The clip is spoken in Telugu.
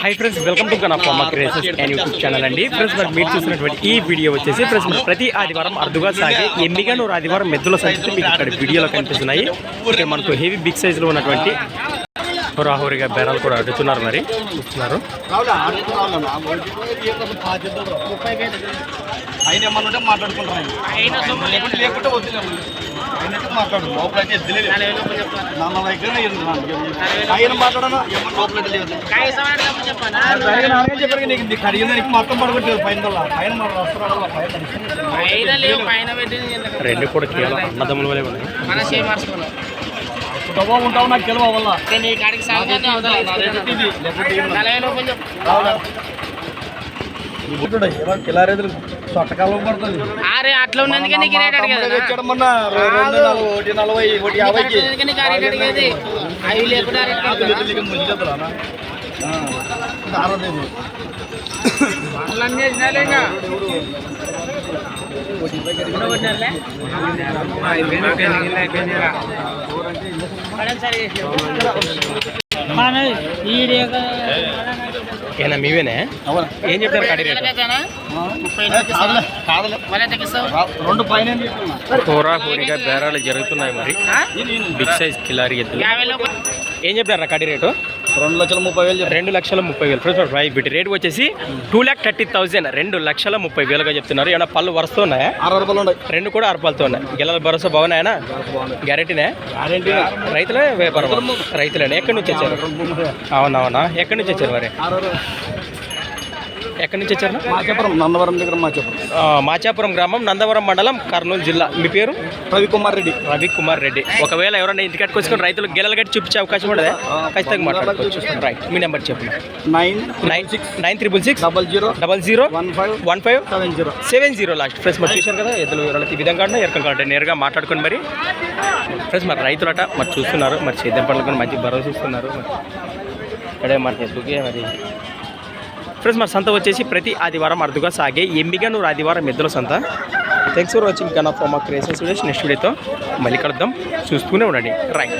Hi friends, welcome to gun of pharma creations and YouTube channel అండి. ఫ్రెండ్స్ మరి మీరు చూసినటువంటి ఈ వీడియో వచ్చేసి ఫ్రెండ్స్ మరి ప్రతి ఆదివారం అరుదుగా సాగే ఎమ్మిగనూరు ఆదివారం మెద్దుల సంఖ్య మీకు ఇక్కడ వీడియోలో కనిపిస్తున్నాయి. ఇక్కడ మనకు హెవీ బిగ్ సైజులో ఉన్నటువంటి హోరాహోరీగా బేరాలు కూడా అడుగుతున్నారు. మరి చూస్తున్నారు మాట్లాడు లోపలైతే మొత్తం పడగొట్టారు రెండు కూడా కేవలం అన్నదమ్ముల వల్లే ఉన్నాయి. ఉంటావు నాకు గెలవ వల్ల కిలారేదులు సొట్టకాలం పడుతుంది. అట్లా ఉన్నందుకే వచ్చాడు మొన్న 240 150కి అవి లేకుండా ఏనా మీవేనే ఏం చెప్తారు కడి రేటు? హోరాహోరీగా బేరాలు జరుగుతున్నాయి. మరి బిగ్ సైజ్ కిలారీ ఎద్దులు ఏం చెప్తారా కడి రేటు? 2,30,000. 2,30,000. ఫ్రెండ్స్ వీటి రేటు వచ్చేసి 2,30,000. 2,30,000గా చెప్తున్నారు. ఏమన్నా పళ్ళు వరుసతో ఉన్నాయా? 60 రూపాయలు ఉన్నాయి. రెండు కూడా 6 పళ్ళతో ఉన్నాయి. గిల్లల భరోసా బాగున్నాయనా? గ్యారెంటీనే? రైతులే వ్యాపారం? రైతులేనా? ఎక్కడి నుంచి వచ్చారు? అవునవునా, ఎక్కడి నుంచి వచ్చారు? మరి ఎక్కడి నుంచి వచ్చారు? మాచాపురం, నందవరం దగ్గర. మాచాపురం గ్రామం, నందవరం మండలం, కర్నూలు జిల్లా. మీ పేరు? రవికుమార్ రెడ్డి. రవికుమార్ రెడ్డి. ఒకవేళ ఎవరైనా ఇంటికి కట్టుకొచ్చుకొని రైతులు గిల్లలు కట్టి చూపించే అవకాశం ఉండదా? ఖచ్చితంగా మాట్లాడుకోవచ్చు. రైట్, మీ నెంబర్ చెప్పండి. 966 00 15 70 లాస్ట్. ఫ్రెండ్స్ మరి చూశారు కదా ఎద్దులు ఈ విధంగా ఎరకలు కాబట్టి నేరుగా మాట్లాడుకొని మరి ఫ్రెండ్స్ మరి రైతులట మరి చూస్తున్నారు. మరి సేద్యం పనులు కూడా మంచి భరోసా ఇస్తున్నారు. మరి అడే మరి ఎద్దుకే మరి ఫ్రెండ్స్ మరి సంత వచ్చేసి ప్రతి ఆదివారం అరుదుగా సాగే ఎమ్మిగనూరు ఆదివారం ఎద్దుల సంత. Thanks for watching gun of pharma creations videos. Next వీడియోతో మళ్ళీ కలుద్దాం. చూస్తూనే ఉండండి. రైట్.